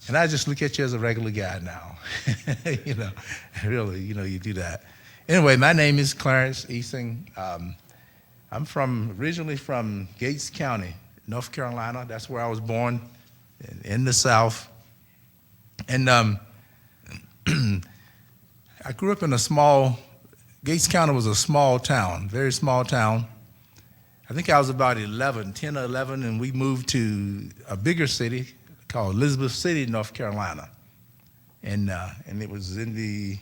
And I just look at you as a regular guy now. you know, really, you do that. Anyway, my name is Clarence Eason. I'm originally from Gates County, North Carolina. That's where I was born, in the South. And I grew up in Gates County was a small town, very small town. I think I was about 10 or 11, and we moved to a bigger city called Elizabeth City, North Carolina. And it was in the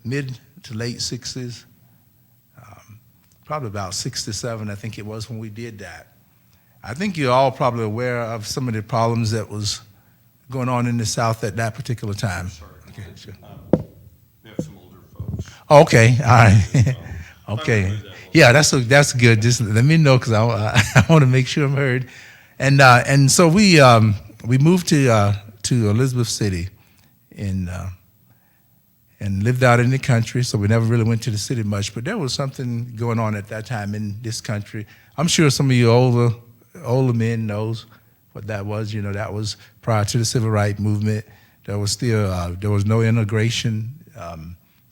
mid to late 60s, probably about 67, I think it was when we did that. I think you're all probably aware of some of the problems that was going on in the South at that particular time. Sorry. Okay, sure. We have some older folks. Okay, all right. Okay. That Yeah, that's good. Just let me know because I want to make sure I'm heard. And so we moved to Elizabeth City, and lived out in the country. So we never really went to the city much. But there was something going on at that time in this country. I'm sure some of you older men knows what that was. That was prior to the civil rights movement. There was no integration.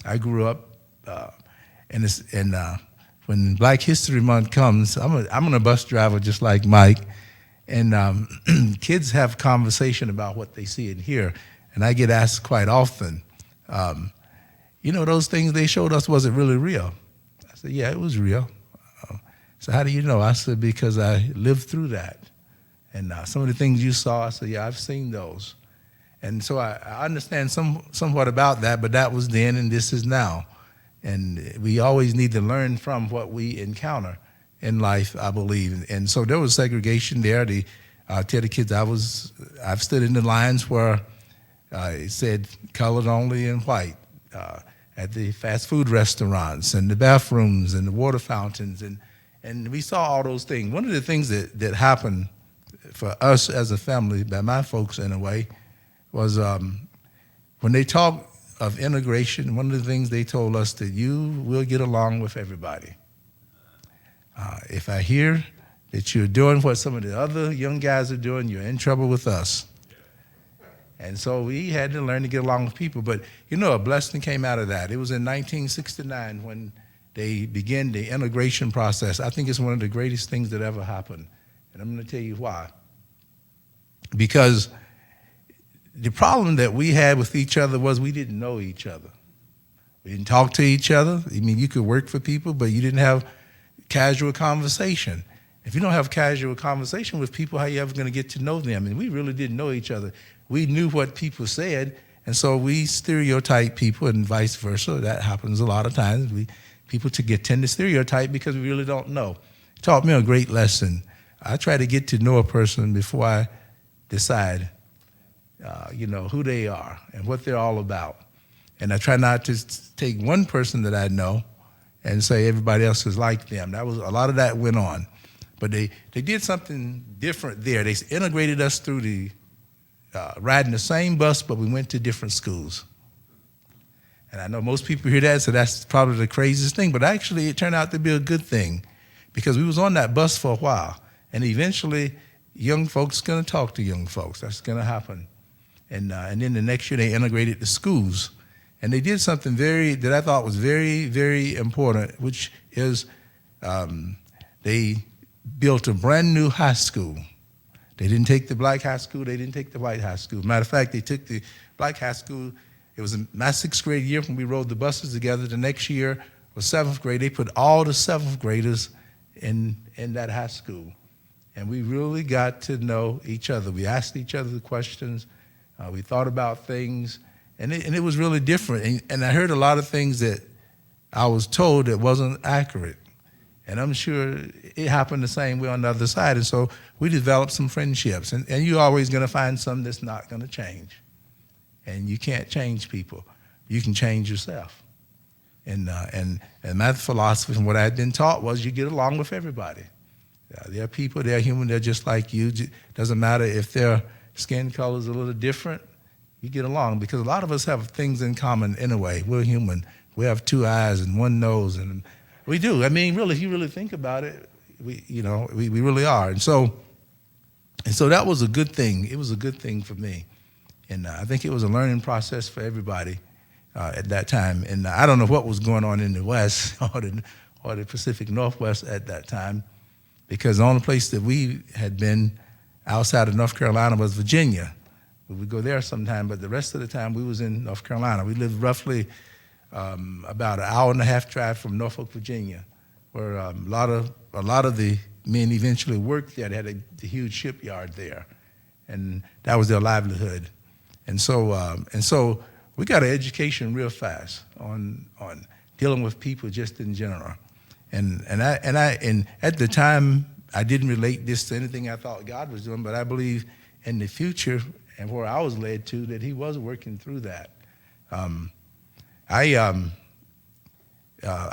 I grew up, and when Black History Month comes, I'm a bus driver just like Mike, and kids have conversation about what they see and hear, and I get asked quite often, those things they showed us, was it really real? I said, yeah, it was real. So how do you know? I said, because I lived through that, and some of the things you saw, I said, yeah, I've seen those, and so I understand somewhat about that, but that was then, and this is now. And we always need to learn from what we encounter in life, I believe. And so there was segregation there. I tell the kids I've stood in the lines where it said colored only and white at the fast food restaurants and the bathrooms and the water fountains. And we saw all those things. One of the things that happened for us as a family, by my folks in a way, was when they talked of integration, one of the things they told us that you will get along with everybody. If I hear that you're doing what some of the other young guys are doing, you're in trouble with us. And so we had to learn to get along with people. But, a blessing came out of that. It was in 1969 when they began the integration process. I think it's one of the greatest things that ever happened. And I'm going to tell you why. Because the problem that we had with each other was we didn't know each other. We didn't talk to each other. I mean, you could work for people, but you didn't have casual conversation. If you don't have casual conversation with people, how are you ever going to get to know them? And we really didn't know each other. We knew what people said, and so we stereotype people and vice versa. That happens a lot of times. People tend to stereotype because we really don't know. It taught me a great lesson. I try to get to know a person before I decide who they are and what they're all about. And I try not to take one person that I know and say everybody else is like them. A lot of that went on. But they did something different there. They integrated us through riding the same bus, but we went to different schools. And I know most people hear that, so that's probably the craziest thing. But actually, it turned out to be a good thing because we was on that bus for a while. And eventually, young folks are going to talk to young folks. That's going to happen. And then the next year, they integrated the schools. And they did something that I thought was very, very important, which is they built a brand new high school. They didn't take the black high school. They didn't take the white high school. Matter of fact, they took the black high school. It was my 6th grade year when we rode the buses together. The next year was 7th grade. They put all the 7th graders in that high school. And we really got to know each other. We asked each other the questions. We thought about things. And it was really different. And I heard a lot of things that I was told that wasn't accurate. And I'm sure it happened the same way on the other side. And so we developed some friendships. And you're always going to find some that's not going to change. And you can't change people. You can change yourself. And my philosophy and what I had been taught was you get along with everybody. They're people, they're human, they're just like you. Doesn't matter if their skin color is a little different, you get along. Because a lot of us have things in common anyway. We're human. We have 2 eyes and 1 nose, and we do. I mean, really, if you really think about it, we really are. And so And so that was a good thing. It was a good thing for me. And I think it was a learning process for everybody at that time. And I don't know what was going on in the West or the Pacific Northwest at that time, because the only place that we had been outside of North Carolina was Virginia. We would go there sometime, but the rest of the time we was in North Carolina. We lived roughly about an hour and a half drive from Norfolk, Virginia, where a lot of the men eventually worked there. They had a huge shipyard there, and that was their livelihood. And so we got an education real fast on dealing with people just in general. And at the time I didn't relate this to anything I thought God was doing, but I believe in the future and where I was led to that He was working through that. I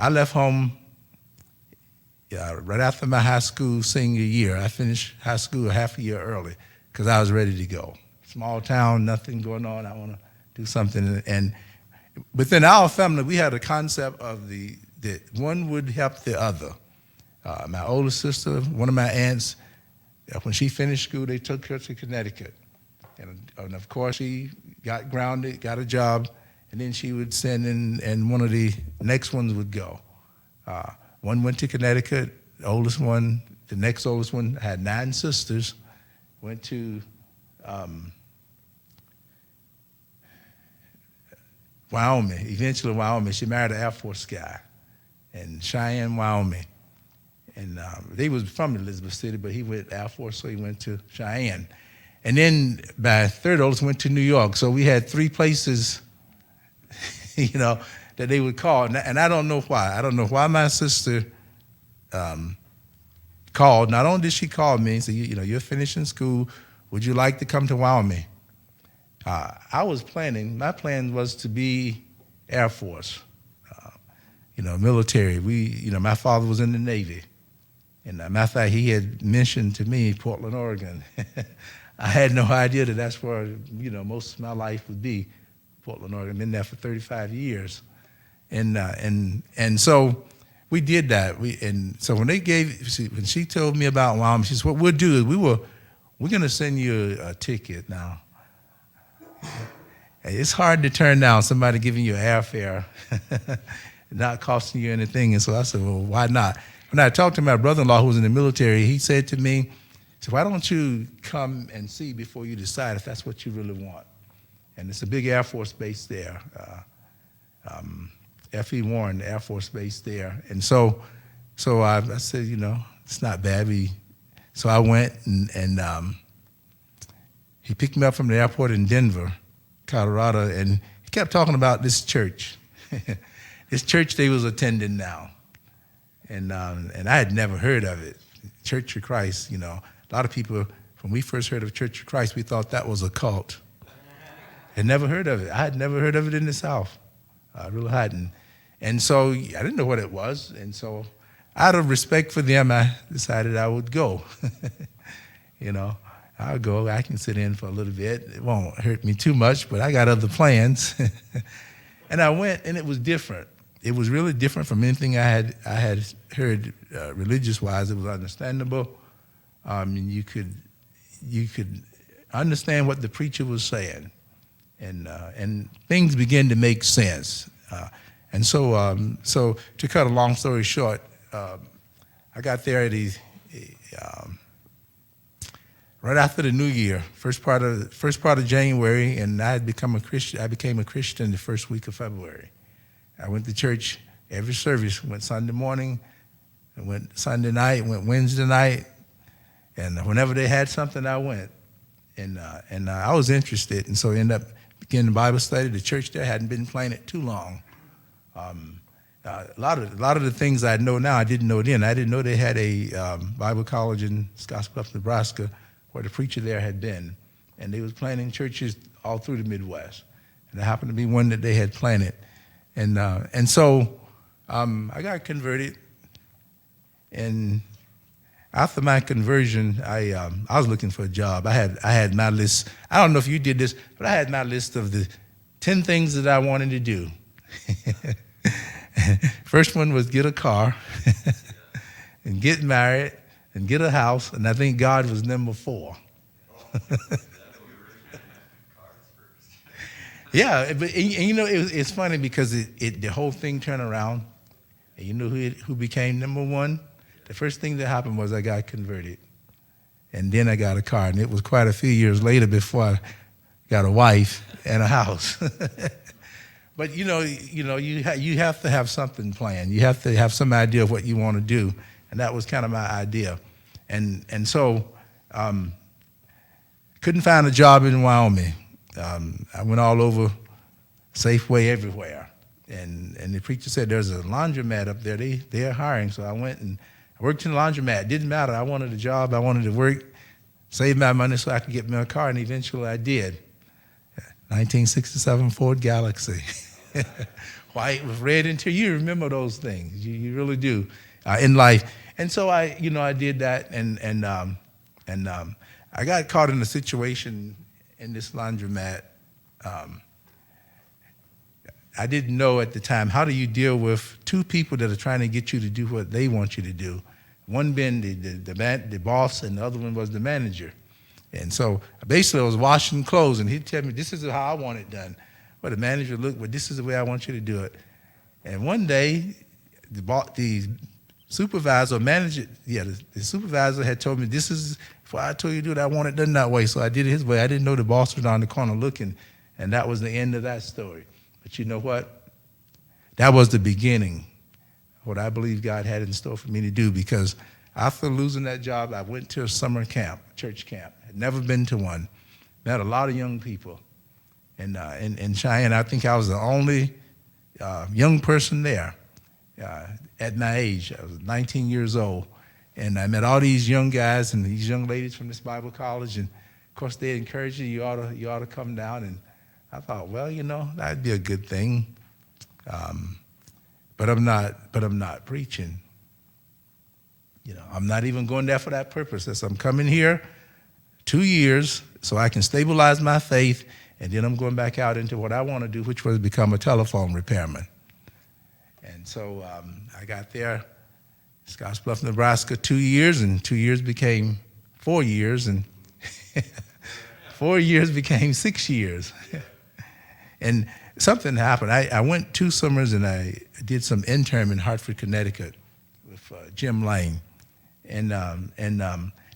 left home right after my high school senior year. I finished high school half a year early because I was ready to go. Small town, nothing going on. I want to do something. And within our family, we had a concept of that one would help the other. My older sister, one of my aunts, when she finished school, they took her to Connecticut. And of course, she got grounded, got a job, and then she would send in, and one of the next ones would go. One went to Connecticut, the oldest one, the next oldest one had 9 sisters, went to Wyoming, eventually Wyoming. She married an Air Force guy in Cheyenne, Wyoming. And they was from Elizabeth City, but he went Air Force, so he went to Cheyenne. And then my third oldest went to New York. So we had 3 places, that they would call. And I don't know why. I don't know why my sister called. Not only did she call me and say, you're finishing school, would you like to come to Wyoming? My plan was to be Air Force, military. My father was in the Navy. And matter of fact, he had mentioned to me Portland, Oregon. I had no idea that that's where, most of my life would be, Portland, Oregon. Been there for 35 years. And so we did that. So when she told me about Wyoming, she said, what we'll do is we're going to send you a ticket now. It's hard to turn down somebody giving you airfare, not costing you anything. And so I said, well, why not? When I talked to my brother-in-law who was in the military, he said to me, so why don't you come and see before you decide if that's what you really want? And it's a big Air Force base there, F.E. Warren, the Air Force base there. And so I said, it's not bad. So I went and he picked me up from the airport in Denver, Colorado, and he kept talking about this church, this church they was attending now. And I had never heard of it, Church of Christ. A lot of people, when we first heard of Church of Christ, we thought that was a cult. Had never heard of it. I had never heard of it in the South. I really hadn't. And so I didn't know what it was. And so out of respect for them, I decided I would go. I'll go. I can sit in for a little bit. It won't hurt me too much, but I got other plans. And I went, and it was different. It was really different from anything I had heard religious-wise. It was understandable. You could understand what the preacher was saying, and things began to make sense. And so to cut a long story short, I got there at right after the New Year, first part of January, and I had become a Christian. I became a Christian the first week of February. I went to church every service. Went Sunday morning, I went Sunday night, went Wednesday night, and whenever they had something, I went. And I was interested, and so I ended up beginning the Bible study. The church there hadn't been planted too long. A lot of the things I know now, I didn't know then. I didn't know they had a Bible college in Scottsbluff, Nebraska, where the preacher there had been, and they was planting churches all through the Midwest. And there happened to be one that they had planted. And so I got converted, and after my conversion, I was looking for a job. I had my list. I don't know if you did this, but I had my list of the 10 things that I wanted to do. First one was get a car, and get married, and get a house, and I think God was number 4. Yeah, but and you know it's funny because the whole thing turned around, and you know who became number one. The first thing that happened was I got converted, and then I got a car, and it was quite a few years later before I got a wife and a house. But you have to have something planned. You have to have some idea of what you want to do, and that was kind of my idea, and so couldn't find a job in Wyoming. I went all over, Safeway, everywhere, and the preacher said there's a laundromat up there. They're hiring, so I went and I worked in the laundromat. It didn't matter. I wanted a job. I wanted to work, save my money so I could get me a car, and eventually I did. 1967 Ford Galaxy, white with red interior. You remember those things. You really do in life. And so I did that, and I got caught in a situation in this laundromat. I didn't know at the time, how do you deal with two people that are trying to get you to do what they want you to do? One being the boss, and the other one was the manager. And so basically I was washing clothes, and he'd tell me, this is how I want it done. Well, the manager looked, well, this is the way I want you to do it. And one day, the supervisor, the supervisor had told me, this is what I told you to do it, I want it done that way. So I did it his way. I didn't know the boss was down the corner looking, and that was the end of that story. But you know what? That was the beginning, what I believe God had in store for me to do, because after losing that job, I went to a summer camp, church camp. Had never been to one. Met a lot of young people. And in Cheyenne, I think I was the only young person there at my age. I was 19 years old. And I met all these young guys and these young ladies from this Bible college. And, of course, they encouraged you ought to come down. And I thought, well, that'd be a good thing. But I'm not preaching. I'm not even going there for that purpose. I'm coming here 2 years so I can stabilize my faith, and then I'm going back out into what I want to do, which was become a telephone repairman. And so I got there, Scottsbluff, Nebraska, 2 years, and 2 years became 4 years, and 4 years became 6 years. And something happened. I went 2 summers, and I did some intern in Hartford, Connecticut with Jim Lane. And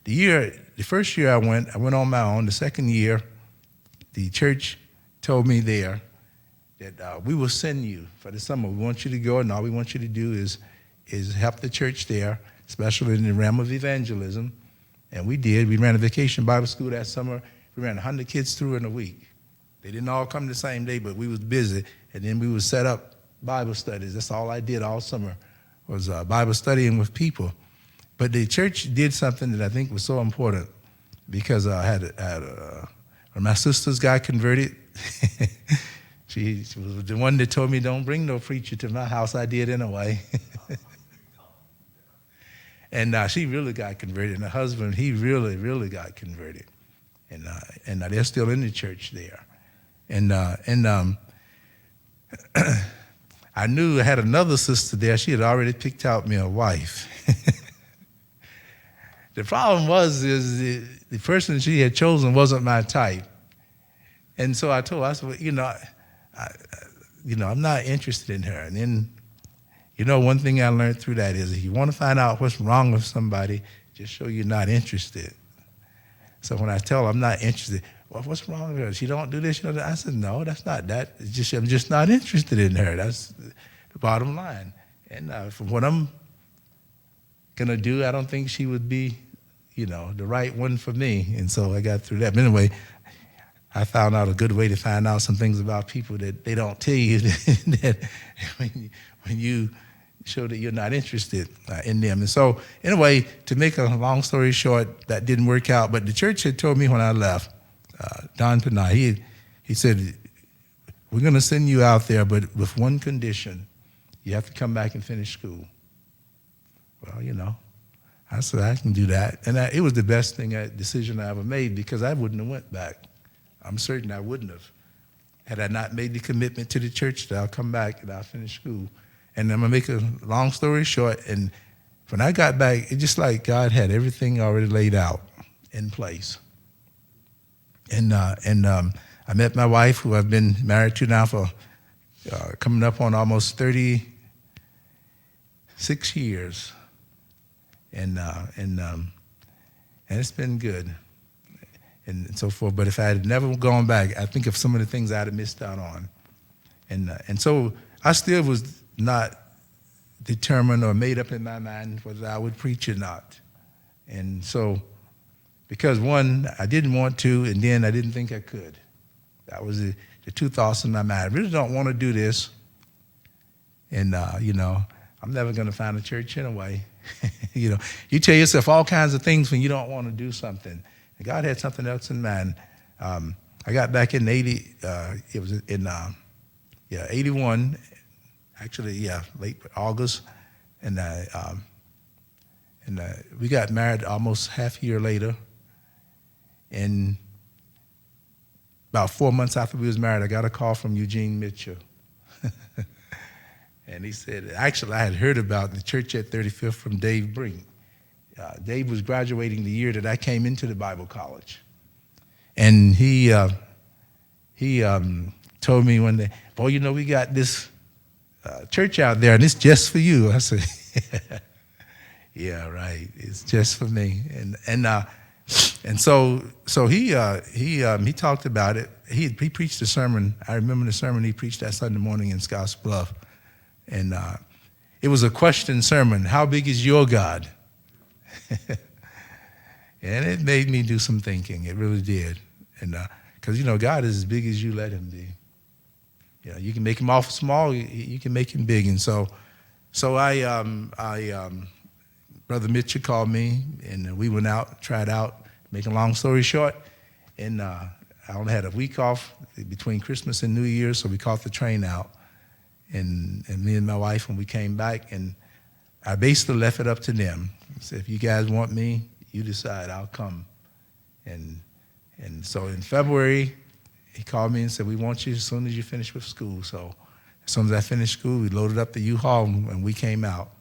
the first year I went on my own. The second year, the church told me there that we will send you for the summer. We want you to go, and all we want you to do is help the church there, especially in the realm of evangelism. And we did. We ran a vacation Bible school that summer. We ran 100 kids through in a week. They didn't all come the same day, but we was busy. And then we would set up Bible studies. That's all I did all summer, was Bible studying with people. But the church did something that I think was so important, because I had when my sisters got converted, she was the one that told me, don't bring no preacher to my house. I did anyway. And she really got converted. And her husband, he really, really got converted. And they're still in the church there. And I knew I had another sister there. She had already picked out me a wife. The problem was the person she had chosen wasn't my type. And so I told her, I said, well, I'm not interested in her. And then, one thing I learned through that is, if you want to find out what's wrong with somebody, just show you're not interested. So when I tell her I'm not interested, well, what's wrong with her? She don't do this, I said, no, that's not that. It's just, I'm just not interested in her. That's the bottom line. And from what I'm going to do, I don't think she would be, the right one for me. And so I got through that. But anyway, I found out a good way to find out some things about people that they don't tell you, that when you show that you're not interested in them. And so anyway, to make a long story short, that didn't work out. But the church had told me when I left, Don Panay, he said, we're going to send you out there, but with one condition. You have to come back and finish school. Well, I said, I can do that. And it was the best decision I ever made, because I wouldn't have went back. I'm certain I wouldn't have. Had I not made the commitment to the church that I'll come back and I'll finish school. And I'm going to make a long story short. And when I got back, it's just like God had everything already laid out in place. I met my wife, who I've been married to now for coming up on almost 36 years, and it's been good, and so forth. But if I had never gone back, I think of some of the things I'd have missed out on, and so I still was not determined or made up in my mind whether I would preach or not, and so. Because one, I didn't want to, and then I didn't think I could. That was the two thoughts in my mind. I really don't want to do this, and I'm never going to find a church anyway. You tell yourself all kinds of things when you don't want to do something. And God had something else in mind. I got back in it was in 81, actually, late August, and we got married almost half a year later. And about 4 months after we was married, I got a call from Eugene Mitchell. And he said, actually, I had heard about the church at 35th from Dave Brink. Dave was graduating the year that I came into the Bible college. And he told me one day, boy, we got this church out there, and it's just for you. I said, yeah, right, it's just for me. And so he talked about it. He preached a sermon. I remember the sermon he preached that Sunday morning in Scotts Bluff, and it was a question sermon. How big is your God? And it made me do some thinking. It really did, and because God is as big as you let Him be. You can make Him awful small. You can make Him big, and so Brother Mitchell called me, and we went out, tried out. Make a long story short, and I only had a week off between Christmas and New Year's, so we caught the train out, and me and my wife, when we came back, and I basically left it up to them. I said, if you guys want me, you decide, I'll come. And so in February, he called me and said, we want you as soon as you finish with school. So as soon as I finished school, we loaded up the U-Haul, and we came out.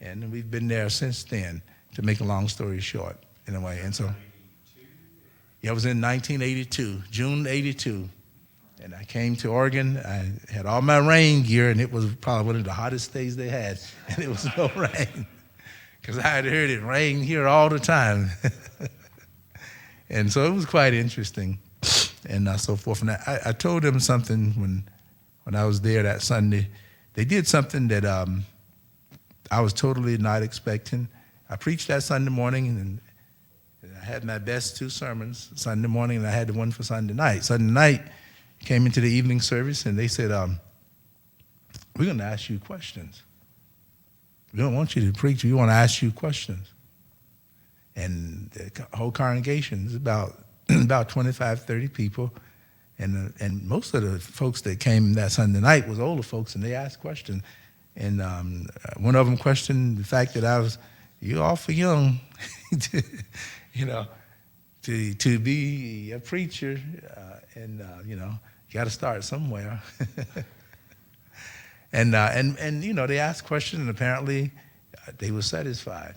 And we've been there since then, to make a long story short, in a way. And so, it was in 1982, June 82. And I came to Oregon. I had all my rain gear, and it was probably one of the hottest days they had, and it was no rain. Because I had heard it rain here all the time. And so it was quite interesting, and so forth. And I told them something when I was there that Sunday. They did something that I was totally not expecting. I preached that Sunday morning, and I had my best two sermons Sunday morning, and I had the one for Sunday night. Sunday night, came into the evening service, and they said, we're going to ask you questions. We don't want you to preach. We want to ask you questions. And the whole congregation is about 25, 30 people, and most of the folks that came that Sunday night was older folks, and they asked questions. And one of them questioned the fact that you're awful young, to be a preacher, and you got to start somewhere. and they asked questions, and apparently they were satisfied.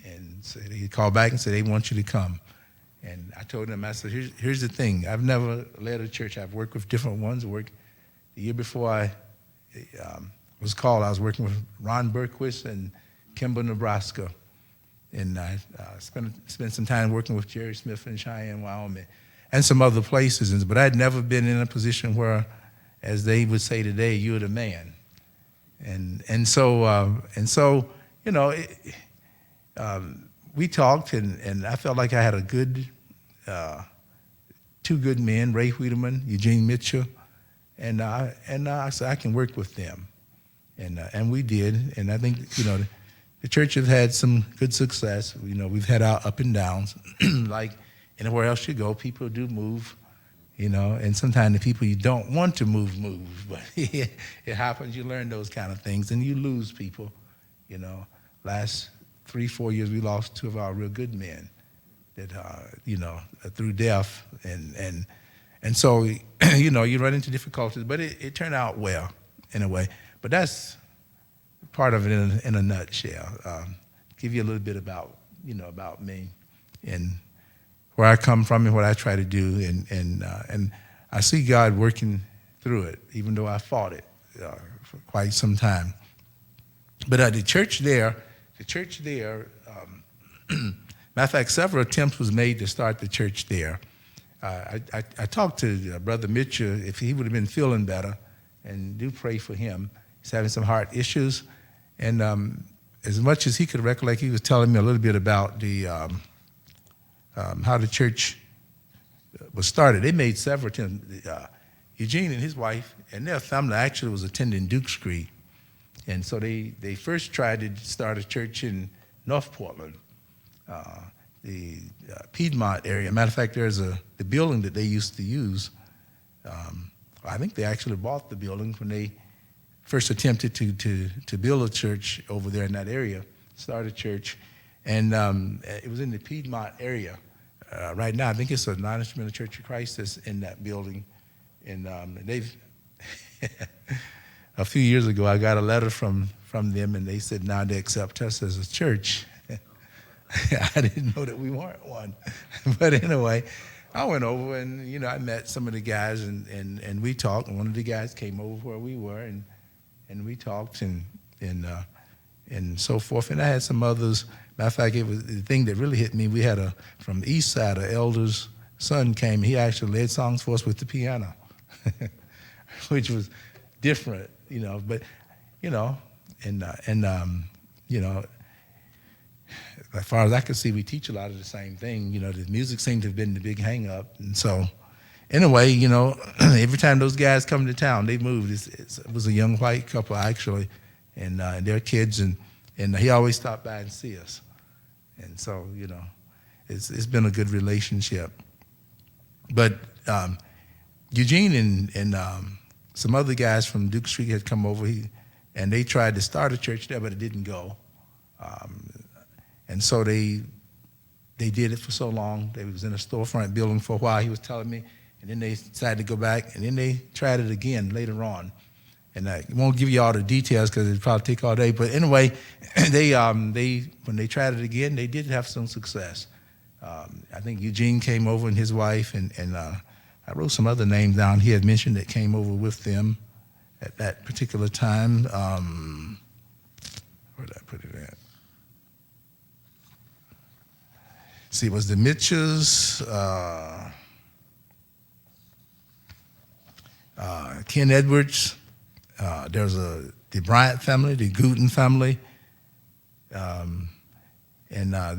And so they called back and said they want you to come. And I told them, I said, here's the thing. I've never led a church. I've worked with different ones. The year before I was called, I was working with Ron Berquist in Kimball, Nebraska. And I spent some time working with Jerry Smith in Cheyenne, Wyoming, and some other places. But I'd never been in a position where, as they would say today, you're the man. And so we talked, and I felt like I had a good, two good men, Ray Wiedemann, Eugene Mitchell, and I said I can work with them, and we did, and I think the church has had some good success. We've had our up and downs, like anywhere else you go, people do move, and sometimes the people you don't want to move, but it happens. You learn those kind of things, and you lose people. Last 3-4 years, we lost two of our real good men that, through death. And so, you run into difficulties, but it turned out well in a way. But that's part of it in a nutshell. Give you a little bit about me and where I come from and what I try to do, and I see God working through it, even though I fought it for quite some time. But the church there, matter of fact, several attempts was made to start the church there. I talked to Brother Mitchell if he would have been feeling better, and do pray for him. He's having some heart issues, and as much as he could recollect, he was telling me a little bit about the how the church was started. They made several attempts. Eugene and his wife and their family actually was attending Duke Street, and so they first tried to start a church in North Portland, the Piedmont area. Matter of fact, there's the building that they used to use. I think they actually bought the building when they first attempted to build a church over there in that area, start a church, and it was in the Piedmont area. Right now, I think it's a non-instrumental Church of Christ that's in that building, and they've. A few years ago, I got a letter from them, and they said now they accept us as a church. I didn't know that we weren't one, but anyway, I went over and I met some of the guys and we talked. And one of the guys came over where we were and we talked and so forth. And I had some others. Matter of fact, it was the thing that really hit me. We had from the east side, an elder's son came. He actually led songs for us with the piano, which was different, But as far as I could see, we teach a lot of the same thing. The music seemed to have been the big hang-up. And so, anyway, every time those guys come to town, they moved. It was a young white couple, actually, and their kids, and he always stopped by and see us. And so, it's been a good relationship. But Eugene and some other guys from Duke Street had come over, and they tried to start a church there, but it didn't go. And so they did it for so long. They was in a storefront building for a while, he was telling me, and then they decided to go back, and then they tried it again later on. And I won't give you all the details because it'd probably take all day. But anyway, when they tried it again, they did have some success. I think Eugene came over and his wife, and I wrote some other names down he had mentioned that came over with them at that particular time. Where did I put it at? See, it was the Mitchells, Ken Edwards. There's the Bryant family, the Gooten family, and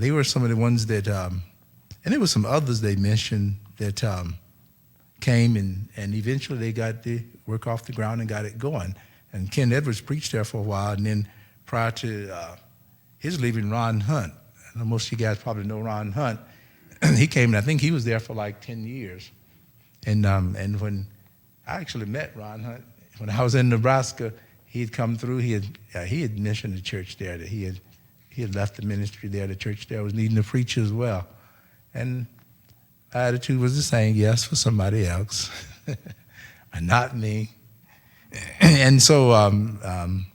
they were some of the ones that, and there were some others they mentioned that came and eventually they got the work off the ground and got it going. And Ken Edwards preached there for a while, and then prior to his leaving, Ron Hunt. I know most of you guys probably know Ron Hunt. He came, and I think he was there for like 10 years. And when I actually met Ron Hunt, when I was in Nebraska, he had come through. He had mentioned the church there, that he had left the ministry there. The church there was needing a preacher as well. And my attitude was the same, yes, for somebody else, but not me. And so,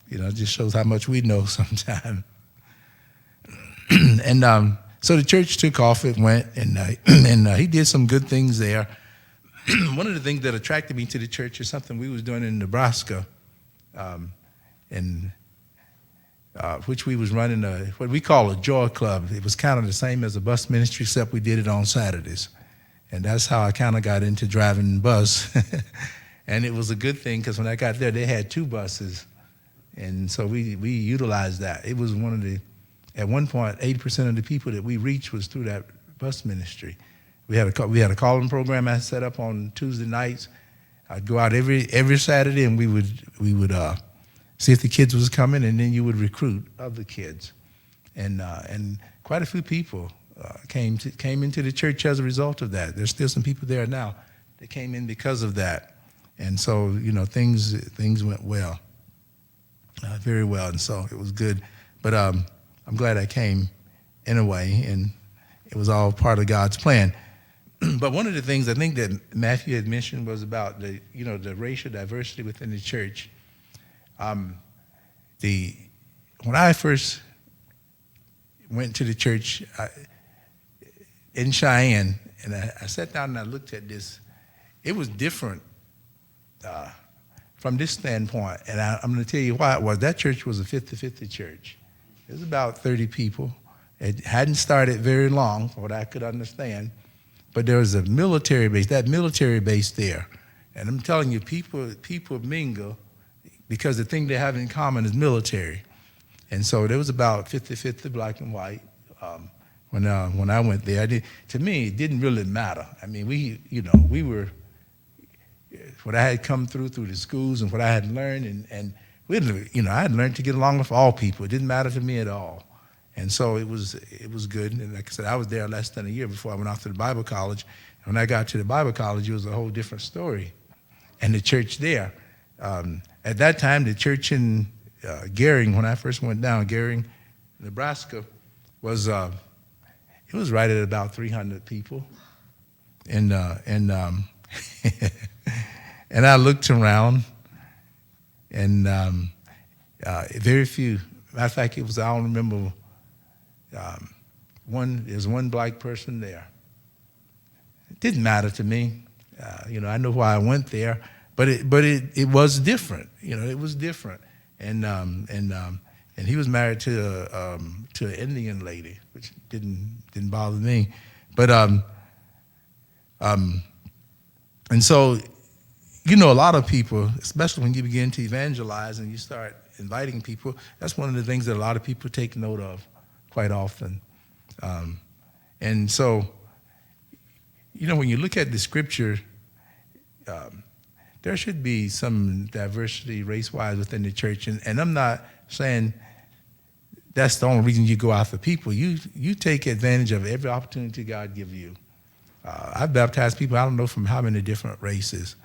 it just shows how much we know sometimes. And so the church took off. It went, and he did some good things there. One of the things that attracted me to the church is something we was doing in Nebraska, which we was running what we call a joy club. It was kind of the same as a bus ministry, except we did it on Saturdays. And that's how I kind of got into driving bus. And it was a good thing because when I got there, they had 2 buses. And so we utilized that. It was at one point, 80% of the people that we reached was through that bus ministry. We had a calling program I set up on Tuesday nights. I'd go out every Saturday, and we would see if the kids was coming, and then you would recruit other kids, and quite a few people came into the church as a result of that. There's still some people there now that came in because of that, and so things went well, very well, and so it was good. But I'm glad I came in a way, and it was all part of God's plan. But one of the things I think that Matthew had mentioned was about the racial diversity within the church. When I first went to the church in Cheyenne, And I sat down and I looked at this. It was different from this standpoint. And I'm going to tell you why it was. That church was a 50-50 church. It was about 30 people. It hadn't started very long, from what I could understand. But there was a military base, that military base there. And I'm telling you, people mingle because the thing they have in common is military. And so there was about 50-50 black and white. When I went there, to me, it didn't really matter. I mean, we were, what I had come through the schools and what I had learned, and I had learned to get along with all people. It didn't matter to me at all. And so it was good. And like I said, I was there less than a year before I went off to the Bible college. And when I got to the Bible college, it was a whole different story. And the church there, at that time, the church in Gering, when I first went down, Gering, Nebraska, was it was right at about 300 people. And and I looked around, and very few. Matter of fact, I don't remember. There's one black person there. It didn't matter to me. I know why I went there, but it was different. It was different. And he was married to an Indian lady, which didn't bother me. But and so, a lot of people, especially when you begin to evangelize and you start inviting people, that's one of the things that a lot of people take note of quite often. And so, when you look at the scripture, there should be some diversity race-wise within the church. And I'm not saying that's the only reason you go after people. You take advantage of every opportunity God gives you. I've baptized people, I don't know from how many different races.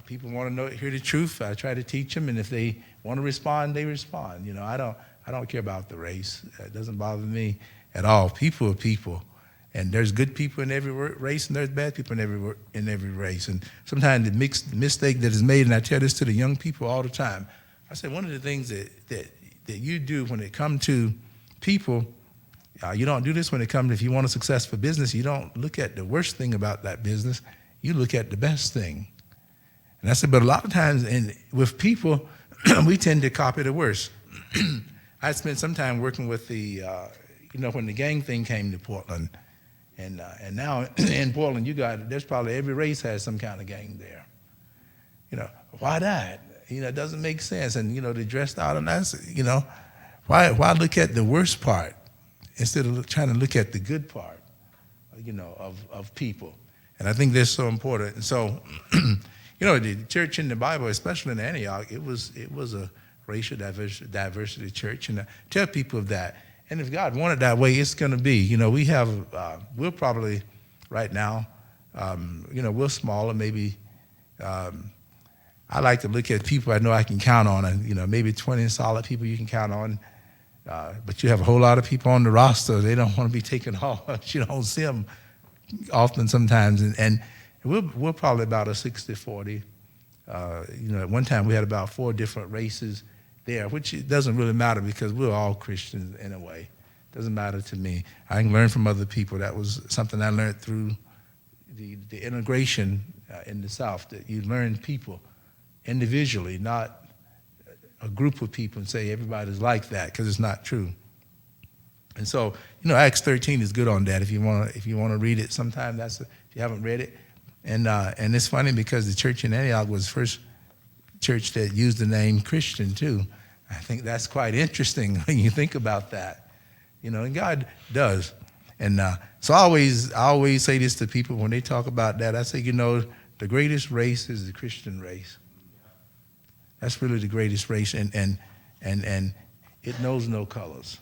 People want to hear the truth. I try to teach them, and if they want to respond, they respond. I don't care about the race. It doesn't bother me at all. People are people, and there's good people in every race, and there's bad people in every race. And sometimes the mistake that is made, and I tell this to the young people all the time. I say one of the things that you do when it comes to people, you don't do this when it comes, if you want a successful business, you don't look at the worst thing about that business. You look at the best thing. And I said, but a lot of times with people, we tend to copy the worst. I spent some time working with when the gang thing came to Portland. And now in Portland, there's probably every race has some kind of gang there. Why that? It doesn't make sense. And, they dressed out, and that's, why look at the worst part instead of trying to look at the good part, of people. And I think that's so important. And so, the church in the Bible, especially in Antioch, it was a racial diversity church. And I tell people of that. And if God wanted that way, it's going to be. We're probably right now, we're smaller, maybe. I like to look at people I know I can count on, and maybe 20 solid people you can count on. But you have a whole lot of people on the roster. They don't want to be taken off. You don't see them often sometimes. And we're probably about a 60-40. At one time we had about 4 different races there, which it doesn't really matter because we're all Christians in a way. It doesn't matter to me. I can learn from other people. That was something I learned through the integration in the South, that you learn people individually, not a group of people, and say everybody's like that, because it's not true. And so, Acts 13 is good on that. If you want to read it sometime, if you haven't read it. And it's funny because the church in Antioch was the first church that used the name Christian too. I think that's quite interesting when you think about that. And God does. And so I always say this to people when they talk about that. I say, the greatest race is the Christian race. That's really the greatest race, and it knows no colors.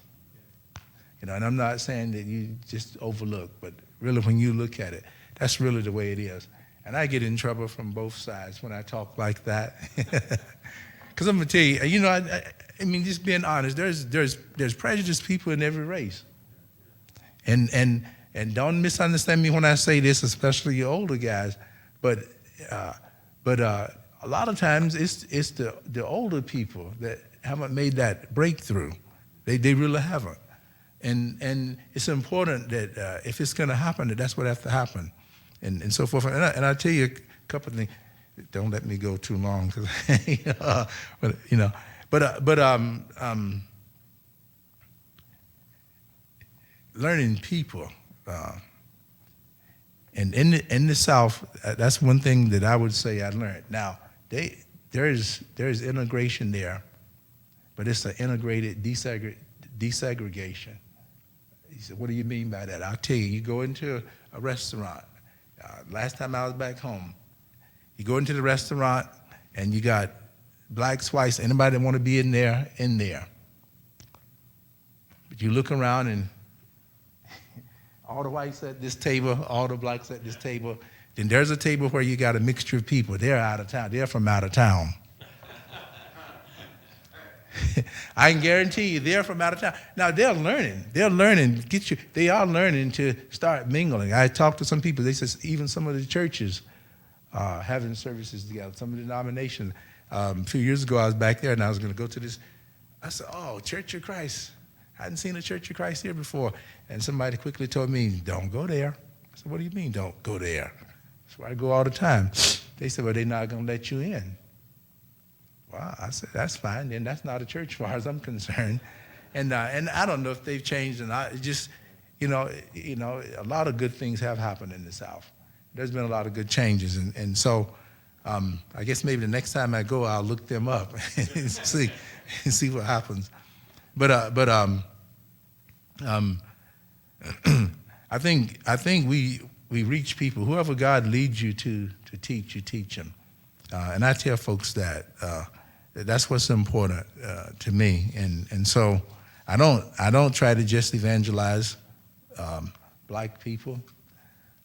And I'm not saying that you just overlook, but really when you look at it, that's really the way it is. And I get in trouble from both sides when I talk like that. Because I'm going to tell you, I mean, just being honest, there's prejudiced people in every race. And don't misunderstand me when I say this, especially you older guys, but a lot of times it's the older people that haven't made that breakthrough. They really haven't. And it's important that if it's going to happen, that's what has to happen. and so forth. And I tell you a couple of things. Don't let me go too long, learning people, and in the South, that's one thing that I would say I learned. Now, there's integration there, but it's an integrated desegregation. He said, "What do you mean by that?" I'll tell you. You go into a restaurant. Last time I was back home, you go into the restaurant and you got blacks, whites, anybody that want to be in there. But you look around and all the whites at this table, all the blacks at this table. Then there's a table where you got a mixture of people. They're out of town. They're from out of town. I can guarantee you they're from out of town. Now, they're learning. They are learning to start mingling. I talked to some people. They said even some of the churches having services together, some of the denominations. A few years ago, I was back there, and I was going to go to this. I said, "Oh, Church of Christ. I hadn't seen a Church of Christ here before." And somebody quickly told me, "Don't go there." I said, "What do you mean, don't go there?" That's where I go all the time. They said, "Well, they're not going to let you in." Well, I said, "That's fine. Then that's not a church as far as I'm concerned." And I don't know if they've changed. And I just, a lot of good things have happened in the South. There's been a lot of good changes. And so I guess maybe the next time I go, I'll look them up and see what happens. But I think we reach people. Whoever God leads you to teach, you teach them. And I tell folks that that's what's important to me. And so I don't try to just evangelize black people.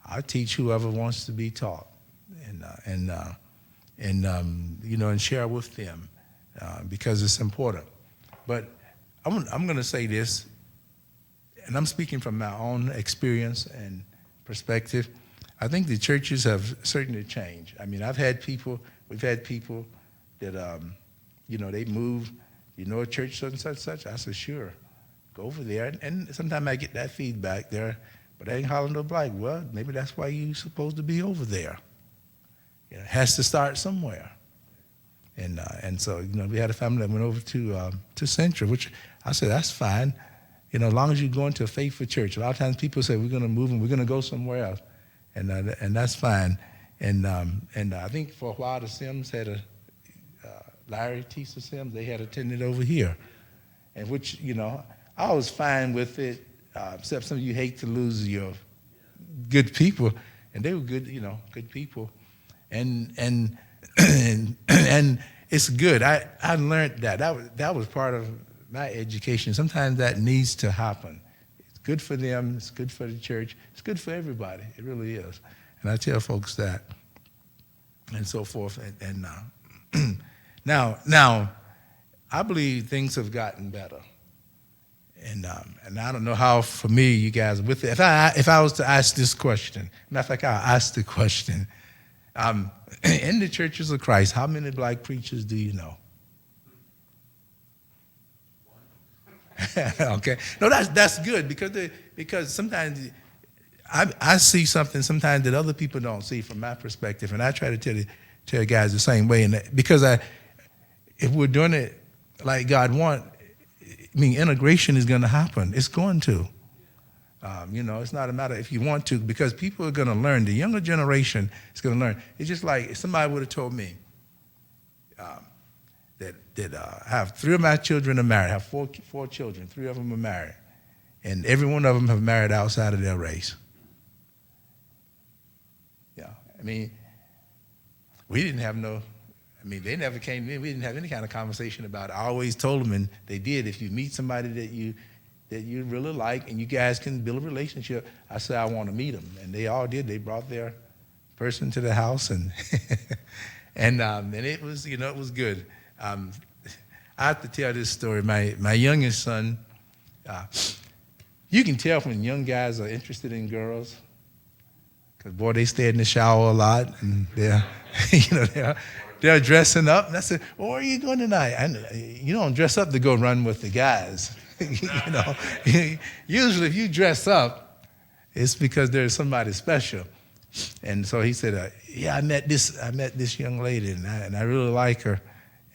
I teach whoever wants to be taught, and share with them because it's important. But I'm going to say this, and I'm speaking from my own experience and perspective. I think the churches have certainly changed. I mean, we've had people that, they move, a church such and such. I said, sure, go over there. And sometimes I get that feedback there, but I ain't hollering no black. Well, maybe that's why you're supposed to be over there. It has to start somewhere. And so, we had a family that went over to Central, which I said, that's fine. As long as you're going to a faithful church. A lot of times people say, we're going to move and we're going to go somewhere else. And that's fine. And I think for a while the Sims had Larry Tisa Sims, they had attended over here. And which, I was fine with it, except some of you hate to lose your good people. And they were good, good people. And it's good. I learned that. That was part of my education. Sometimes that needs to happen. It's good for them. It's good for the church. It's good for everybody. It really is. And I tell folks that, and so forth. And now, I believe things have gotten better. And I don't know how for me, you guys, with it. If I was to ask this question, matter of fact, I'll ask the question. In the churches of Christ, how many black preachers do you know? Okay. No, that's good because sometimes I see something sometimes that other people don't see from my perspective, and I try to tell guys the same way. And because if we're doing it like God wants, integration is going to happen. It's going to. It's not a matter if you want to, because people are going to learn. The younger generation is going to learn. It's just like if somebody would have told me that I have 3 of my children are married. I have four children. 3 of them are married. And every one of them have married outside of their race. Yeah. We didn't have they never came in. We didn't have any kind of conversation about it. I always told them, and they did, if you meet somebody that you really like and you guys can build a relationship, I said, I want to meet them. And they all did. They brought their person to the house, and and it was, it was good. I have to tell this story. My youngest son, you can tell when young guys are interested in girls, because, boy, they stay in the shower a lot, and they're dressing up. And I said, well, where are you going tonight? You don't dress up to go run with the guys. Usually if you dress up, it's because there's somebody special. And so he said, yeah, I met this young lady, and I really like her.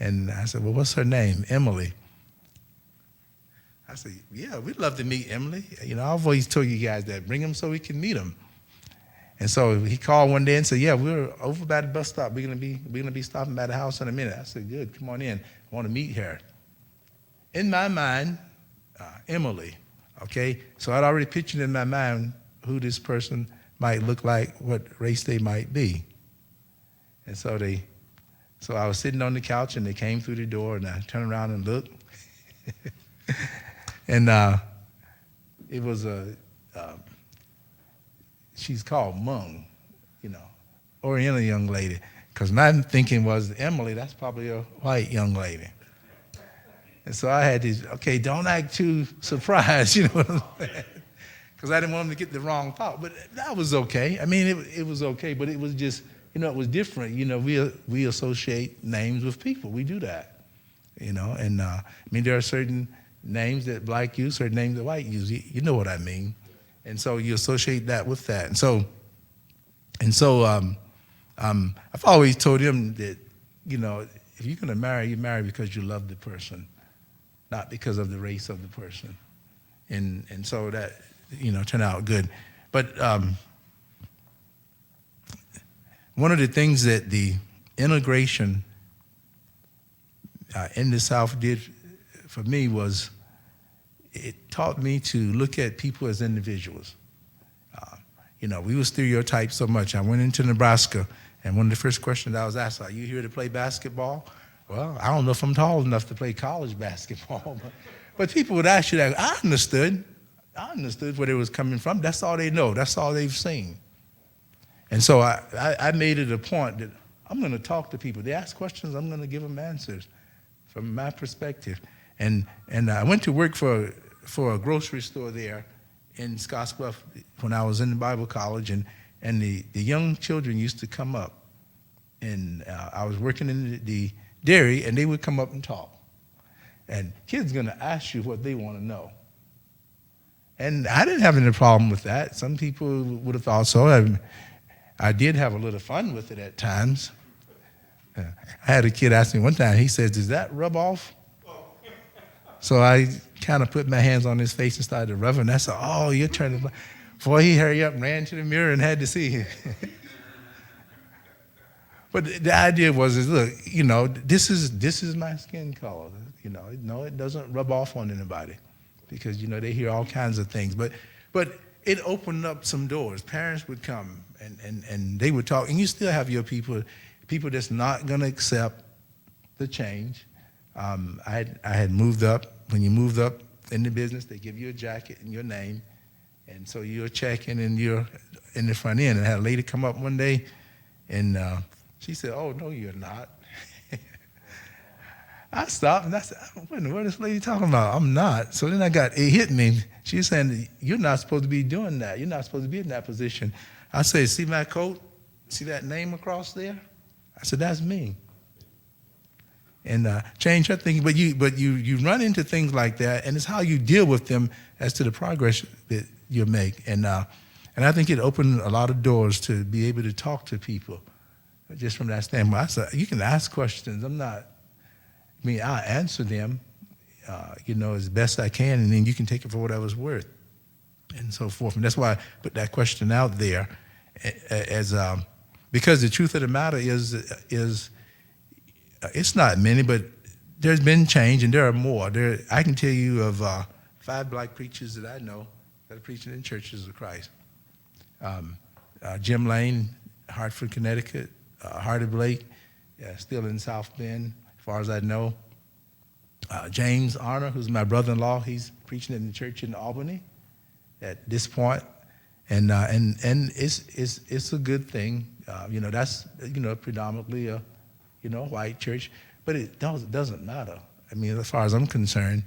And I said, well, what's her name? Emily. I said, yeah, we'd love to meet Emily. You know, I've always told you guys that. Bring them so we can meet them. And so he called one day and said, yeah, we're over by the bus stop. We're gonna be stopping by the house in a minute. I said, good, come on in. I want to meet her. In my mind, Emily, okay? So I'd already pictured in my mind who this person might look like, what race they might be. And so I was sitting on the couch, and they came through the door, and I turned around and looked. And it was she's called Mung, you know, Oriental young lady. Because my thinking was, Emily, that's probably a white young lady. And so I had to, okay, don't act too surprised, you know what I'm saying? Because I didn't want them to get the wrong thought. But that was okay. I mean, it was okay, but it was just, you know, it was different. You know, we associate names with people. We do that, you know. And, I mean, there are certain names that black use, certain names that white use. You know what I mean. And so you associate that with that. And so I've always told him that, you know, if you're going to marry, you marry because you love the person, not because of the race of the person. And so that, you know, turned out good. But one of the things that the integration in the South did for me was it taught me to look at people as individuals. You know, we were stereotyped so much. I went into Nebraska, and one of the first questions I was asked, are you here to play basketball? Well, I don't know if I'm tall enough to play college basketball, but people would ask you that. I understood where it was coming from. That's all they know. That's all they've seen. And so I made it a point that I'm going to talk to people. They ask questions, I'm going to give them answers from my perspective. And I went to work for a grocery store there in Scottsbluff when I was in Bible college, and the young children used to come up, and I was working in the dairy, and they would come up and talk. And kids are going to ask you what they want to know. And I didn't have any problem with that. Some people would have thought so. I did have a little fun with it at times. I had a kid ask me one time, he says, does that rub off? So I kind of put my hands on his face and started rubbing. And I said, oh, you're turning. Boy, he hurried up and ran to the mirror and had to see him. But the idea was, look, you know, this is my skin color. You know, no, it doesn't rub off on anybody because, you know, they hear all kinds of things. But it opened up some doors. Parents would come and they would talk. And you still have your people that's not going to accept the change. I had moved up. When you moved up in the business, they give you a jacket and your name. And so you're checking and you're in the front end. And I had a lady come up one day and she said, oh, no, you're not. I stopped and I said, what is this lady talking about? I'm not. So then it hit me. She was saying, you're not supposed to be doing that. You're not supposed to be in that position. I said, see my coat? See that name across there? I said, that's me. And change her thinking, but you run into things like that, and it's how you deal with them as to the progress that you make. And I think it opened a lot of doors to be able to talk to people, just from that standpoint. I said, you can ask questions. I'll answer them, you know, as best I can, and then you can take it for whatever's worth, and so forth. And that's why I put that question out there, as because the truth of the matter is. It's not many, but there's been change, and there are more. I can tell you of 5 black preachers that I know that are preaching in churches of Christ. Jim Lane, Hartford, Connecticut. Hardy Blake, still in South Bend, as far as I know. James Arner, who's my brother-in-law, he's preaching in the church in Albany at this point. And it's a good thing. You know, that's, you know, predominantly a white church, but it doesn't matter. I mean, as far as I'm concerned.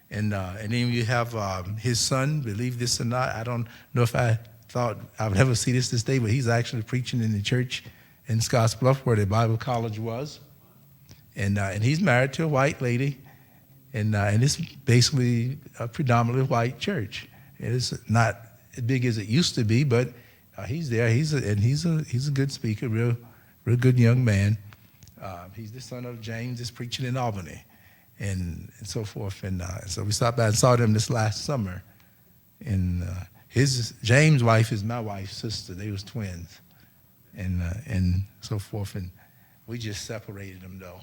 And then you have his son, believe this or not, I don't know if I thought I would ever see this day, but he's actually preaching in the church in Scottsbluff where the Bible college was. And he's married to a white lady, and it's basically a predominantly white church. It's not as big as it used to be, but He's there. He's a good speaker, real good young man. He's the son of James, is preaching in Albany, and so forth. And so we stopped by and saw them this last summer. And James' wife is my wife's sister. They was twins, and so forth. And we just separated them though.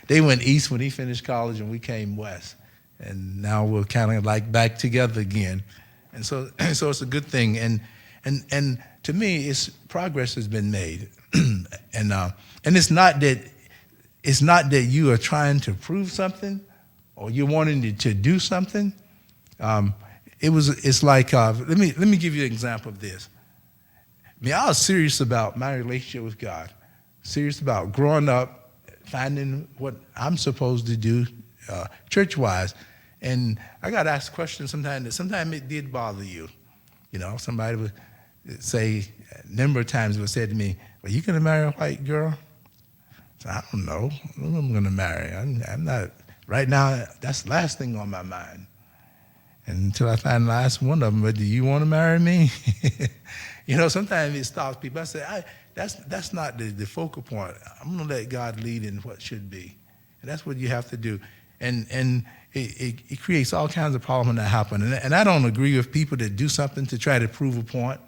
They went east when he finished college, and we came west. And now we're kind of like back together again. And so it's a good thing. And to me, progress has been made. And it's not that you are trying to prove something or you're wanting to do something. It's like let me give you an example of this. I mean, I was serious about my relationship with God, serious about growing up, finding what I'm supposed to do church-wise. And I got asked questions sometimes it did bother you. You know, somebody would say, a number of times would say to me, "Are you going to marry a white girl?" So I don't know who I'm going to marry. I'm not, right now, that's the last thing on my mind. And until I find the last one of them, but do you want to marry me? You know, sometimes it stops people. I say, that's not the focal point. I'm going to let God lead in what should be. And that's what you have to do. And it creates all kinds of problems when that happens. And I don't agree with people that do something to try to prove a point,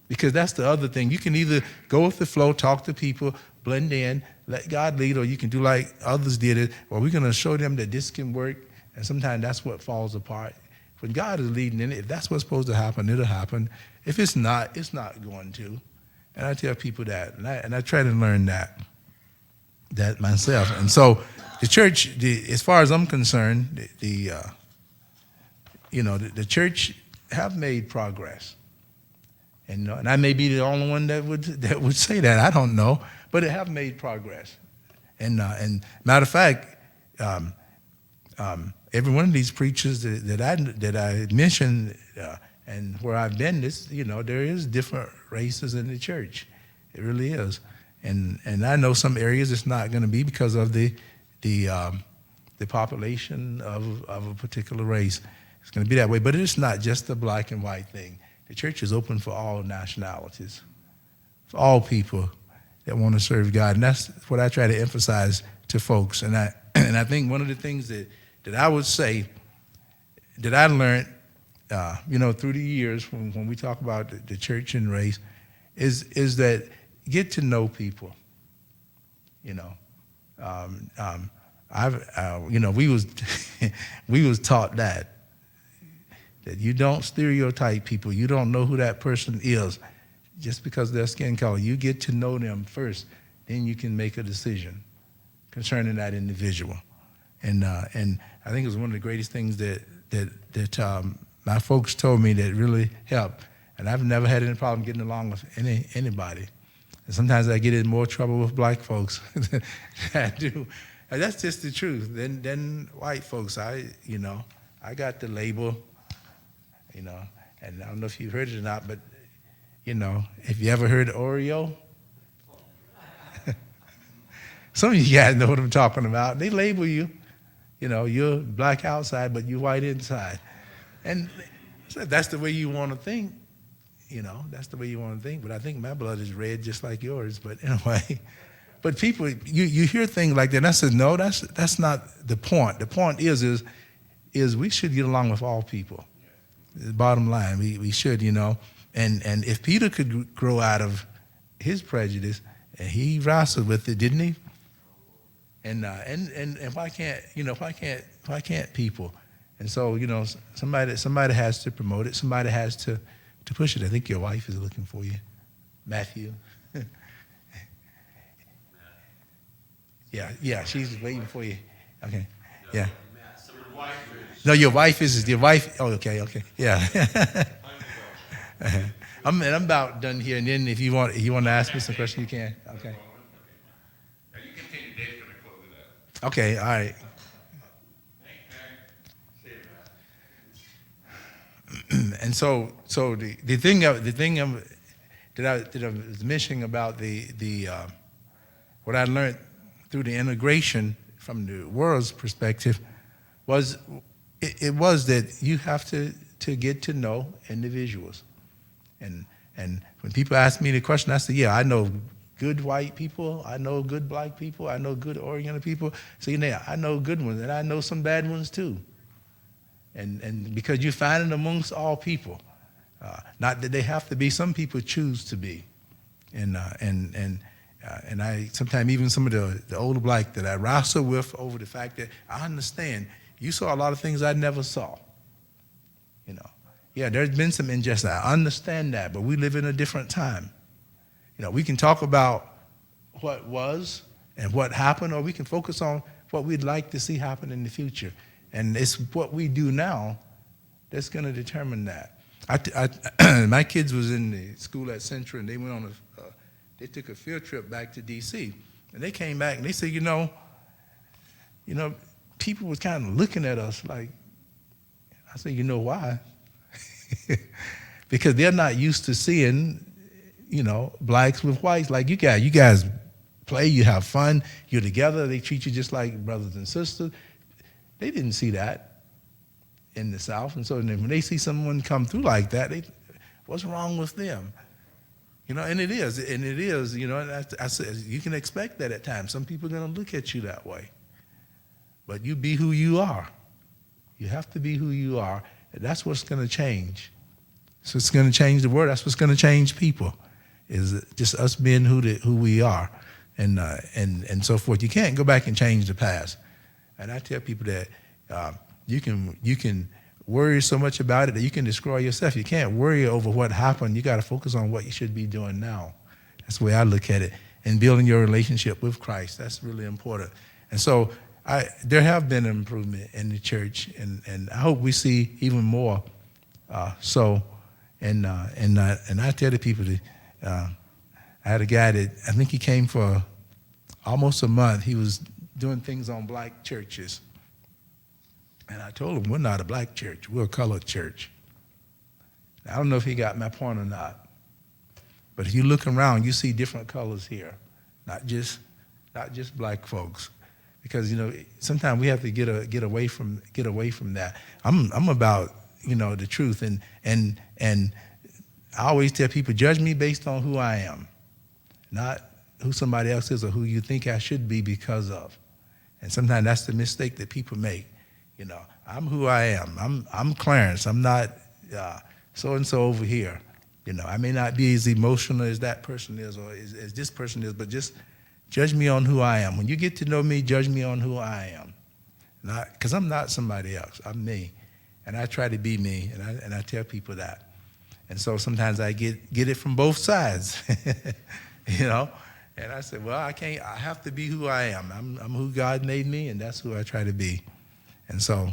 because that's the other thing. You can either go with the flow, talk to people, blend in, let God lead, or you can do like others did it, or we're going to show them that this can work. And sometimes that's what falls apart. When God is leading in it, if that's what's supposed to happen, it'll happen. If it's not going to. And I tell people that, and I try to learn that myself. And so the church, as far as I'm concerned, the church have made progress. And I may be the only one that would say that. I don't know, but it have made progress. And matter of fact, every one of these preachers that I mentioned, and where I've been, there is different races in the church. It really is. And I know some areas it's not going to be because of the population of a particular race. It's going to be that way. But it's not just a black and white thing. The church is open for all nationalities, for all people that want to serve God. And that's what I try to emphasize to folks. And I think one of the things that I would say that I learned, through the years when we talk about the church and race, is that get to know people. We was taught that you don't stereotype people. You don't know who that person is just because of their skin color. You get to know them first, then you can make a decision concerning that individual. And I think it was one of the greatest things that my folks told me that really helped. And I've never had any problem getting along with anybody. And sometimes I get in more trouble with black folks than I do. And that's just the truth. Then white folks, I got the label, and I don't know if you've heard it or not, but, if you ever heard Oreo, some of you guys know what I'm talking about. They label you. You're black outside, but you're white inside. And so that's the way you want to think. That's the way you want to think. But I think my blood is red just like yours. But anyway, but people, you hear things like that. And I said, no, that's not the point. The point is we should get along with all people. The bottom line, we should, And if Peter could grow out of his prejudice, and he wrestled with it, didn't he? And why can't people? And so, somebody has to promote it. Somebody has to push it. I think your wife is looking for you, Matthew. Yeah, she's waiting for you. Okay, yeah. No, your wife is. Oh, okay, yeah. I'm about done here. And then if you want to ask me some questions, you can. Okay. You continue. Dave's going to close it out. Okay, all right. And so the thing that I was mentioning about the what I learned through the integration from the world's perspective was it was that you have to get to know individuals, and And when people ask me the question, I say, yeah, I know good white people, I know good black people, I know good oriental people. So, I know good ones, and I know some bad ones too. And because you find it amongst all people. Not that they have to be, some people choose to be. And I sometimes even some of the older black that I wrestle with over the fact that I understand you saw a lot of things I never saw. Yeah, there's been some injustice. I understand that, but we live in a different time. We can talk about what was and what happened, or we can focus on what we'd like to see happen in the future. And it's what we do now that's going to determine that. My kids was in the school at Central, and they went on they took a field trip back to D.C. And they came back and they said, people was kind of looking at us like. I said, you know why? Because they're not used to seeing, blacks with whites like you guys. You guys play, you have fun, you're together. They treat you just like brothers and sisters. They didn't see that in the South, and so when they see someone come through like that, what's wrong with them? And it is. And I said, you can expect that at times. Some people are going to look at you that way. But you be who you are. You have to be who you are. And that's what's going to change. So it's going to change the world. That's what's going to change people, is just us being who we are, and so forth. You can't go back and change the past. And I tell people that you can worry so much about it that you can destroy yourself. You can't worry over what happened. You got to focus on what you should be doing now. That's the way I look at it. And building your relationship with Christ, that's really important. And so there have been an improvement in the church, and I hope we see even more. And I tell the people that I had a guy that I think he came for almost a month. He was doing things on black churches. And I told him, we're not a black church, we're a colored church. I don't know if he got my point or not. But if you look around, you see different colors here, not just black folks. Because sometimes we have to get away from that. I'm about the truth, and I always tell people, judge me based on who I am, not who somebody else is or who you think I should be because of. And sometimes that's the mistake that people make. I'm who I am. I'm Clarence. I'm not so and so over here. I may not be as emotional as that person is or as this person is, but just judge me on who I am. When you get to know me, judge me on who I am. Because I'm not somebody else. I'm me. And I try to be me, and I tell people that. And so sometimes I get it from both sides, And I said, well, I have to be who I am. I'm who God made me, and that's who I try to be. And so,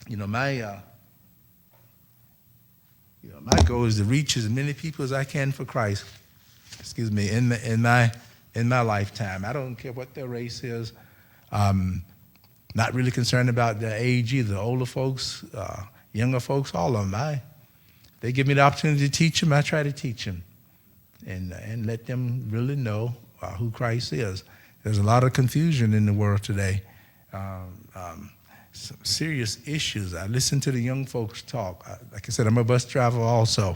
my goal is to reach as many people as I can for Christ. In my lifetime. I don't care what their race is. Not really concerned about their age either. Older folks, younger folks, all of them. They give me the opportunity to teach them, I try to teach them. And let them really know who Christ is. There's a lot of confusion in the world today. Some serious issues. I listen to the young folks talk. Like I said, I'm a bus driver also.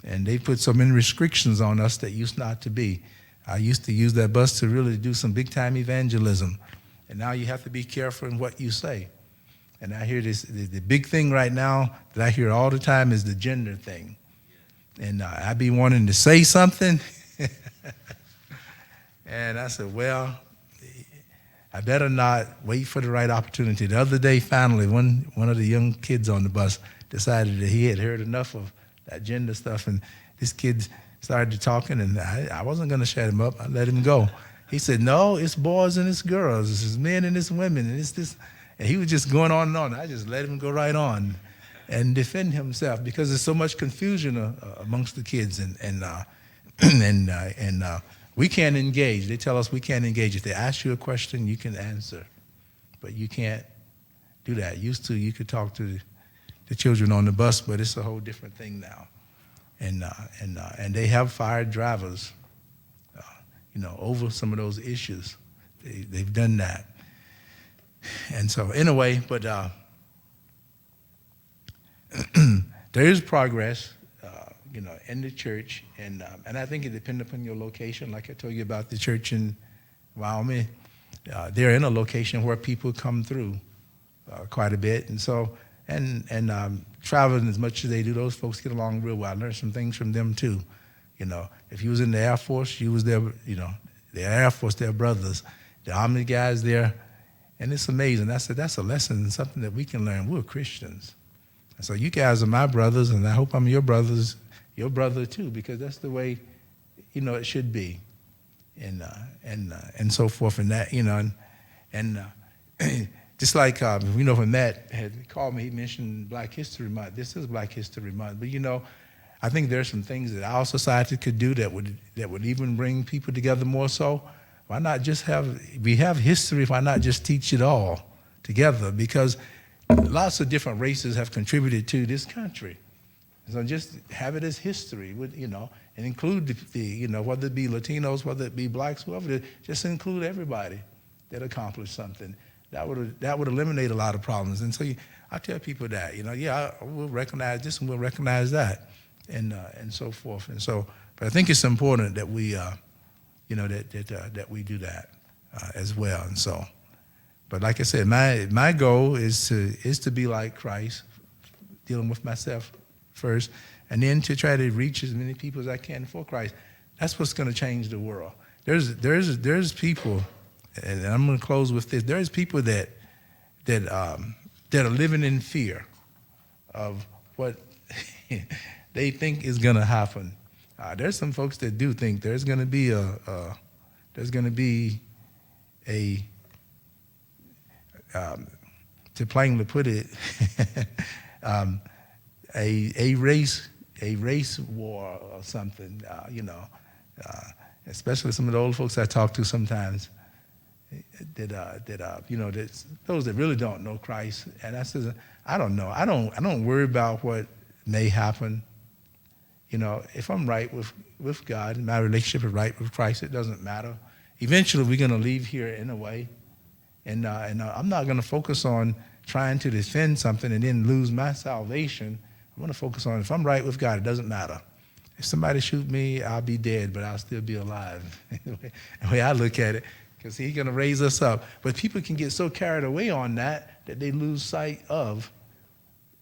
And they put so many restrictions on us that used not to be. I used to use that bus to really do some big-time evangelism. And now you have to be careful in what you say. And I hear the big thing right now that I hear all the time is the gender thing. And I be wanting to say something. And I said, well, I better not wait for the right opportunity. The other day, finally, one of the young kids on the bus decided that he had heard enough of that gender stuff, and this kid started talking, and I wasn't going to shut him up. I let him go. He said, no, it's boys and it's girls. It's men and it's women, and it's this. And he was just going on and on. I just let him go right on and defend himself because there's so much confusion amongst the kids, and we can't engage. They tell us we can't engage. If they ask you a question, you can answer, but you can't do that. Used to, you could talk to the children on the bus, but it's a whole different thing now. And they have fired drivers, over some of those issues. They've done that. And so, anyway, but there is progress. in the church, and I think it depends upon your location. Like I told you about the church in Wyoming, they're in a location where people come through quite a bit, and so traveling as much as they do, those folks get along real well. I learned some things from them too. If you was in the Air Force, you was there. The Air Force, they're brothers. The Army guys there, and it's amazing. That's a lesson, something that we can learn. We're Christians, and so you guys are my brothers, and I hope I'm your brothers, your brother too, because that's the way it should be, and so forth, and that and just like when Matt had called me, he mentioned Black History Month. This is Black History Month, but I think there's some things that our society could do that would even bring people together more so. Why not just we have history, why not just teach it all together? Because lots of different races have contributed to this country. So just have it as history, and include the whether it be Latinos, whether it be blacks, whoever, just include everybody that accomplished something. That would eliminate a lot of problems. And so I tell people that, we'll recognize this and we'll recognize that, and so forth. And so, but I think it's important that we, that we do that as well. And so, but like I said, my goal is to be like Christ, dealing with myself first, and then to try to reach as many people as I can for Christ. That's what's going to change the world. There's people. And I'm going to close with this. There's people that are living in fear of what they think is going to happen. There's some folks that do think there's going to be to plainly put it, a race war or something. Especially some of the old folks I talk to sometimes. That those that really don't know Christ, and I says, I don't know. I don't worry about what may happen. If I'm right with God and my relationship is right with Christ, it doesn't matter. Eventually, we're going to leave here in a way, and I'm not going to focus on trying to defend something and then lose my salvation. I'm going to focus on if I'm right with God, it doesn't matter. If somebody shoot me, I'll be dead, but I'll still be alive. The way I look at it. Because he's going to raise us up. But people can get so carried away on that they lose sight of,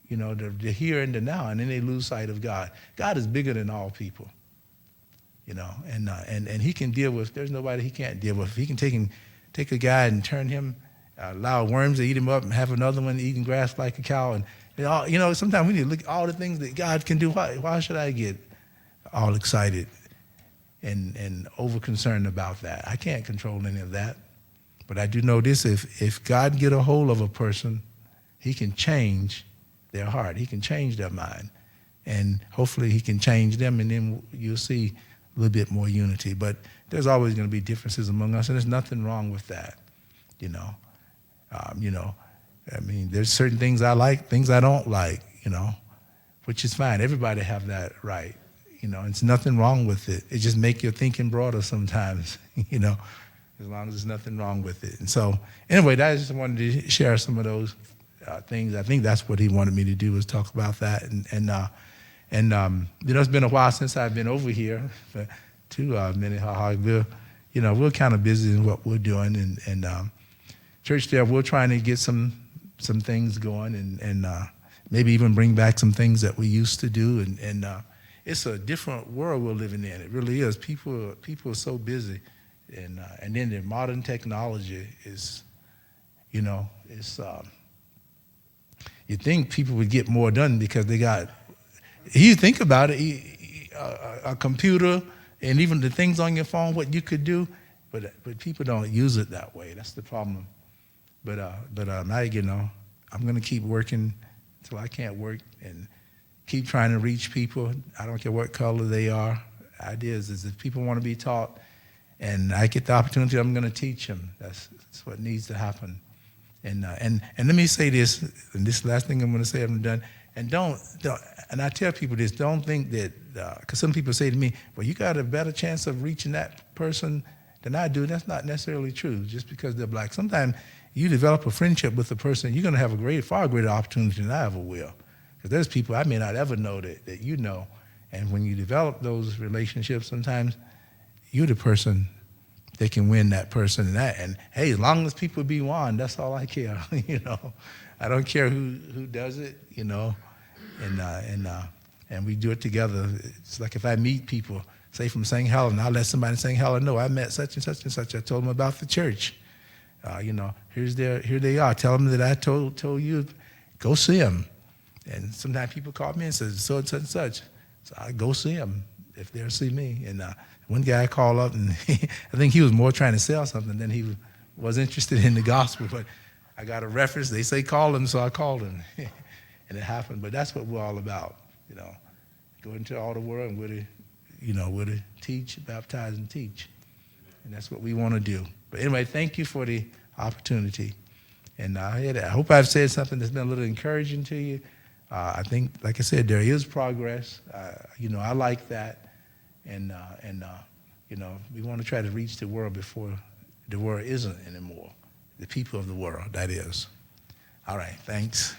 the here and the now, and then they lose sight of God. God is bigger than all people, and he can deal with, there's nobody he can't deal with. He can take a guy and turn him, allow worms to eat him up and have another one eating grass like a cow. And sometimes we need to look at all the things that God can do. Why should I get all excited and over concerned about that? I can't control any of that. But I do know this, if God get a hold of a person, he can change their heart. He can change their mind. And hopefully he can change them, and then you'll see a little bit more unity. But there's always going to be differences among us, and there's nothing wrong with that. There's certain things I like, things I don't like, which is fine. Everybody have that right. It's nothing wrong with it. It just make your thinking broader sometimes, as long as there's nothing wrong with it. And so, anyway, I just wanted to share some of those things. I think that's what he wanted me to do, was talk about that. And it's been a while since I've been over here to Minnehaha. We're kind of busy in what we're doing, and church there, we're trying to get some things going, and maybe even bring back some things that we used to do, and it's a different world we're living in. It really is. People are so busy, and then the modern technology is, it's. You think people would get more done because they got. You think about it, a computer and even the things on your phone, what you could do, but people don't use it that way. That's the problem. But I'm going to keep working until I can't work and keep trying to reach people. I don't care what color they are. The idea is if people want to be taught and I get the opportunity, I'm going to teach them. That's what needs to happen. And let me say this, and this last thing I'm going to say, I'm done. And don't and I tell people this, don't think that, because some people say to me, well, you got a better chance of reaching that person than I do. That's not necessarily true, just because they're black. Sometimes you develop a friendship with a person, you're going to have a far greater opportunity than I ever will. Because there's people I may not ever know that you know, And when you develop those relationships, sometimes you're the person that can win that person. And hey, as long as people be won, that's all I care. I don't care who does it. And we do it together. It's like if I meet people, say from St. Helena, I'll let somebody in St. Helena know I met such and such and such. I told them about the church. Here they are. Tell them that I told you, go see them. And sometimes people call me and say so and such and such. So I go see them if they'll see me. And one guy called up, and I think he was more trying to sell something than he was interested in the gospel. But I got a reference. They say call him, so I called him. And it happened. But that's what we're all about. Go into all the world, and we're to teach, baptize, and teach. And that's what we want to do. But anyway, thank you for the opportunity. And I hope I've said something that's been a little encouraging to you. I think, like I said, there is progress. I like that. And we want to try to reach the world before the world isn't anymore. The people of the world, that is. All right, thanks.